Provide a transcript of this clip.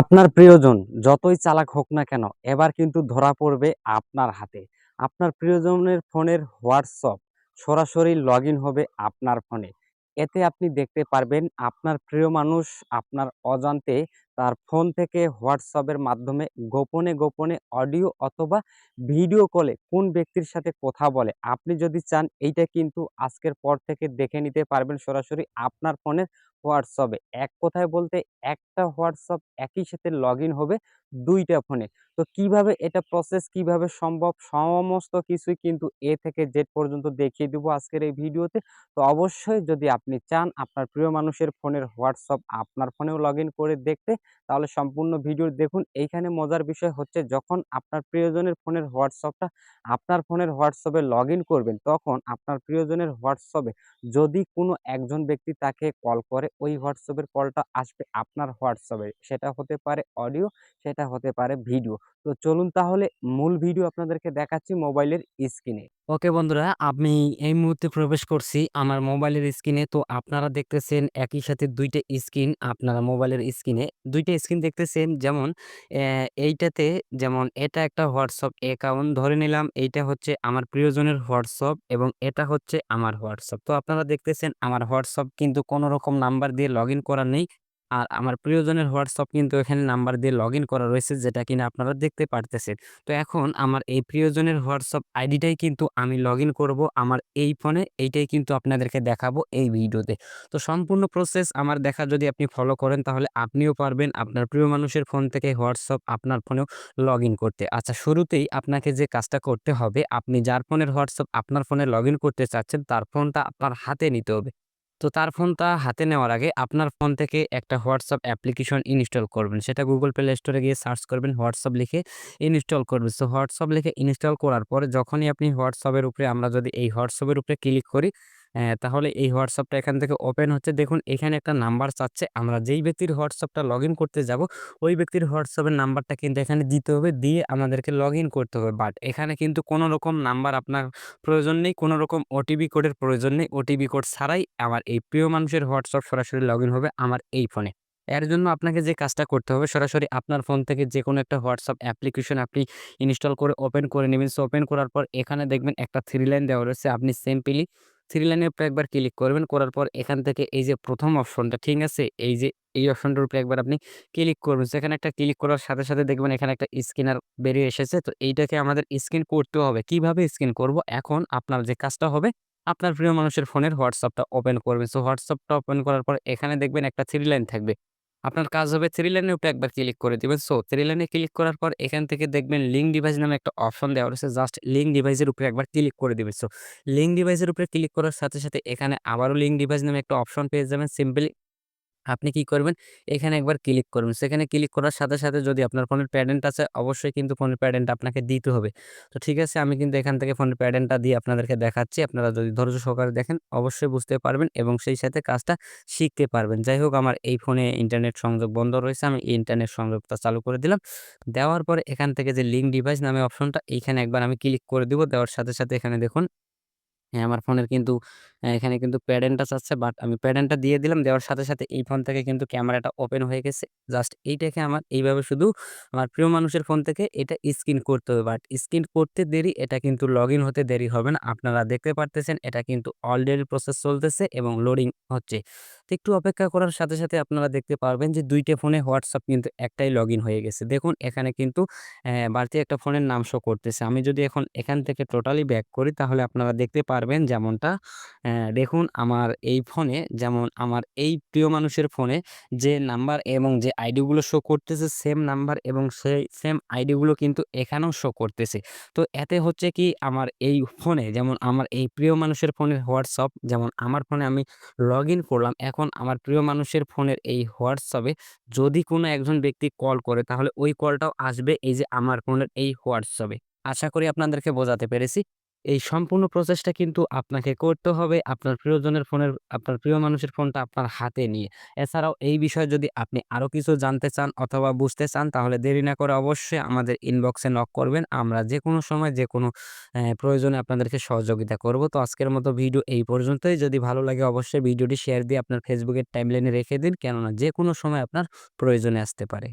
আপনার প্রিয়জন যতই চালাক হোক না কেন, এবার কিন্তু ধরা পড়বে আপনার হাতে। আপনার প্রিয়জনের ফোনের হোয়াটসঅ্যাপ সরাসরি লগইন হবে আপনার ফোনে। এতে আপনি দেখতে পারবেন আপনার প্রিয় মানুষ আপনার অজান্তে তার ফোন থেকে হোয়াটসঅ্যাপের মাধ্যমে গোপনে অডিও অথবা ভিডিও কলে কোন ব্যক্তির সাথে কথা বলে। আপনি যদি চান এইটা কিন্তু আজকের পর থেকে দেখে নিতে পারবেন সরাসরি আপনার ফোনের হোয়াটসঅ্যাপে। এক কথায় বলতে একটা হোয়াটসঅ্যাপ একই সাথে লগইন হবে ২ টা ফোনে। তো কিভাবে এটা প্রসেস কিভাবে সম্ভব সমস্ত কিছুই কিন্তু A থেকে Z পর্যন্ত দেখিয়ে দিব আজকের এই ভিডিওতে। তো অবশ্যই যদি আপনি চান আপনার প্রিয় মানুষের ফোনের হোয়াটসঅ্যাপ আপনার ফোনেও লগইন করে দেখতে, তাহলে সম্পূর্ণ ভিডিও দেখুন। এইখানে মজার বিষয় হচ্ছে যখন আপনার প্রিয়জনের ফোনের হোয়াটসঅ্যাপটা আপনার ফোনের হোয়াটসঅ্যাপে লগইন করবেন, তখন আপনার প্রিয়জনের হোয়াটসঅ্যাপে যদি কোনো একজন ব্যক্তি তাকে কল করে, ওই হোয়াটসঅ্যাপের কলটা আসবে আপনার হোয়াটসঅ্যাপে। সেটা হতে পারে অডিও, সেটা হতে পারে ভিডিও। তো চলুন তাহলে মূল ভিডিও আপনাদেরকে দেখাচ্ছি মোবাইলের স্ক্রিনে। ওকে বন্ধুরা, আমি এই মুহূর্তে প্রবেশ করছি আমার মোবাইলের স্ক্রিনে। তো আপনারা দেখতেছেন একই সাথে ২ টা স্ক্রিন, আপনারা মোবাইলের স্ক্রিনে ২ টা স্ক্রিন দেখতেছেন। যেমন এইটাতে যেমন এটা একটা হোয়াটসঅ্যাপ অ্যাকাউন্ট ধরে নিলাম। এইটা হচ্ছে আমার প্রিয়জনের হোয়াটসঅ্যাপ এবং এটা হচ্ছে আমার হোয়াটসঅ্যাপ। তো আপনারা দেখতেছেন আমার হোয়াটসঅ্যাপ কিন্তু কোনো রকম নাম্বার দিয়ে লগইন করা নেই। আর আমার প্রিয়জনের হোয়াটসঅ্যাপ কিন্তু এখানে নাম্বার দিয়ে লগইন করা রয়েছে, যেটা কিনা আপনারা দেখতে পারতেছেন। তো এখন আমার এই প্রিয়জনের হোয়াটসঅ্যাপ আইডিটাই কিন্তু আমি লগইন করব আমার এই ফোনে। এইটাই কিন্তু আপনাদেরকে দেখাবো এই ভিডিওতে। তো সম্পূর্ণ প্রসেস আমার দেখা যদি আপনি ফলো করেন, তাহলে আপনিও পারবেন আপনার প্রিয় মানুষের ফোন থেকে হোয়াটসঅ্যাপ আপনার ফোনেও লগইন করতে। আচ্ছা, শুরুতেই আপনাকে যে কাজটা করতে হবে, আপনি যার ফোনের হোয়াটসঅ্যাপ আপনার ফোনে লগইন করতে চাচ্ছেন তার ফোনটা আপনার হাতে নিতে হবে। তো তার ফোনটা হাতে নেওয়ার আগে আপনার ফোন থেকে একটা হোয়াটসঅ্যাপ অ্যাপ্লিকেশন ইনস্টল করবেন। সেটা Google Play Store এ গিয়ে সার্চ করবেন, হোয়াটসঅ্যাপ লিখে ইনস্টল করবেন। সো হোয়াটসঅ্যাপ লিখে ইনস্টল করার পরে যখনই আপনি হোয়াটসঅ্যাপের উপরে আমরা যদি এই হোয়াটসঅ্যাপের উপরে ক্লিক করি, তাহলে এই হোয়াটসঅ্যাপটা এখান থেকে ওপেন হচ্ছে। দেখুন এখানে একটা নাম্বার চাচ্ছে। আমরা যেই ব্যক্তির হোয়াটসঅ্যাপটা লগইন করতে যাব, ওই ব্যক্তির হোয়াটসঅ্যাপের নাম্বারটা কিন্তু এখানে দিতে হবে, দিয়ে আমাদেরকে লগইন করতে হবে। বাট এখানে কিন্তু কোনো রকম নাম্বার আপনার প্রয়োজন নেই, কোনো রকম ওটিপি কোডের প্রয়োজন নেই। ওটিপি কোড ছাড়াই আমার এই প্রিয় মানুষের হোয়াটসঅ্যাপ সরাসরি লগইন হবে আমার এই ফোনে। এর জন্য আপনাকে যে কাজটা করতে হবে, সরাসরি আপনার ফোন থেকে যেকোনো একটা হোয়াটসঅ্যাপ অ্যাপ্লিকেশন আপনি ইনস্টল করে ওপেন করে নিবেন। সো ওপেন করার পর এখানে দেখবেন একটা 3 লাইন দেওয়া রয়েছে। আপনি সিম্পলি 3 লাইনের উপরে একবার ক্লিক করবেন। করার পর এখান থেকে এই যে ১ম অপশনটা, ঠিক আছে? এই যে এই অপশনটার উপরে একবার আপনি ক্লিক করবেন। সেখানে একটা ক্লিক করার সাথে দেখবেন এখানে একটা স্ক্যানার বেরিয়ে এসেছে। তো এইটাকে আমাদের স্ক্যান করতে হবে। কিভাবে স্ক্যান করব? এখন আপনার যে কাজটা হবে, আপনার প্রিয় মানুষের ফোনের হোয়াটসঅ্যাপটা ওপেন করবেন। সো হোয়াটসঅ্যাপটা ওপেন করার পর এখানে দেখবেন একটা 3 লাইন থাকবে। আপনার কাজ হবে 3 লাইনের উপরে একবার ক্লিক করে দিবেন। সো 3 লাইনে ক্লিক করার পর এখান থেকে দেখবেন লিঙ্ক ডিভাইস নামে একটা অপশন দেওয়া রয়েছে। জাস্ট লিঙ্ক ডিভাইসের উপরে একবার ক্লিক করে দিবেন। সো লিঙ্ক ডিভাইসের উপরে ক্লিক করার সাথে এখানে আবারও লিঙ্ক ডিভাইস নামে একটা অপশন পেয়ে যাবেন। সিম্পলি আপনি কি করবেন? এখানে একবার ক্লিক করবেন। সেখানে ক্লিক করার সাথে যদি আপনার ফোনের প্যাডেন্ট আছে, অবশ্যই কিন্তু ফোনের প্যাডেন্টটা আপনাকে দিতে হবে। তো ঠিক আছে, আমি কিন্তু এখান থেকে ফোনের প্যাডেন্টটা দিয়ে আপনাদেরকে দেখাচ্ছি। আপনারা যদি ধৈর্য সহকারে দেখেন, অবশ্যই বুঝতে পারবেন এবং সেই সাথে কাজটা শিখতে পারবেন। যাই হোক, আমার এই ফোনে ইন্টারনেট সংযোগ বন্ধ রয়েছে। আমি এই ইন্টারনেট সংযোগটা চালু করে দিলাম। দেওয়ার পরে এখান থেকে যে লিঙ্ক ডিভাইস নামে অপশনটা, এইখানে একবার আমি ক্লিক করে দিব। দেওয়ার সাথে এখানে দেখুন, হ্যাঁ, আমার ফোনের কিন্তু এখানে কিন্তু প্যাডেনটা চাচ্ছে, বাট আমি প্যাডেনটা দিয়ে দিলাম। দেওয়ার সাথে এই ফোন থেকে কিন্তু ক্যামেরাটা ওপেন হয়ে গেছে। জাস্ট এইটাকে আমার এইভাবে শুধু আমার প্রিয় মানুষের ফোন থেকে এটা স্ক্রিন করতে হবে। বাট স্ক্রিন করতে দেরি, এটা কিন্তু লগইন হতে দেরি হবে না। আপনারা দেখতে পারতেছেন এটা কিন্তু অলরেডি প্রসেস চলতেছে এবং লোডিং হচ্ছে। তো একটু অপেক্ষা করার সাথে আপনারা দেখতে পারবেন যে ২ টা ফোনে হোয়াটসঅ্যাপ কিন্তু একটাই লগইন হয়ে গেছে। দেখুন এখানে কিন্তু বাড়তি একটা ফোনের নাম শো করতেছে। আমি যদি এখন এখান থেকে টোটালি ব্যাক করি, তাহলে আপনারা দেখতে পারবেন যেমনটা দেখুন আমার এই ফোনে, যেমন আমার এই প্রিয় মানুষের ফোনে যে নাম্বার এবং যে আইডিগুলো শো করতেছে, সেম নাম্বার এবং সেই সেম আইডিগুলো কিন্তু এখানেও শো করতেছে। তো এতে হচ্ছে কি, আমার এই ফোনে যেমন আমার এই প্রিয় মানুষের ফোনের হোয়াটসঅ্যাপ যেমন আমার ফোনে আমি লগইন করলাম। এখন আমার প্রিয় মানুষের ফোনের এই হোয়াটসঅ্যাপে যদি কোনো একজন ব্যক্তি কল করে, তাহলে ওই কলটাও আসবে এই যে আমার ফোনের এই হোয়াটসঅ্যাপে। আশা করি আপনাদেরকে বোঝাতে পেরেছি। এই সম্পূর্ণ প্রসেসটা কিন্তু আপনাকে করতে হবে আপনার প্রিয়জনের ফোনের, আপনার প্রিয় মানুষের ফোনটা আপনার হাতে নিয়ে। এছাড়াও এই বিষয়ে যদি আপনি আরো কিছু জানতে চান অথবা বুঝতে চান, তাহলে দেরি না করে অবশ্যই আমাদের ইনবক্সে নক করবেন। আমরা যেকোনো সময় যেকোনো প্রয়োজনে আপনাদেরকে সহযোগিতা করব। তো আজকের মতো ভিডিও এই পর্যন্তই। যদি ভালো লাগে অবশ্যই ভিডিওটি শেয়ার দিয়ে আপনার ফেসবুকের টাইমলাইনে রেখে দিন, কেননা যেকোনো সময় আপনার প্রয়োজনে আসতে পারে।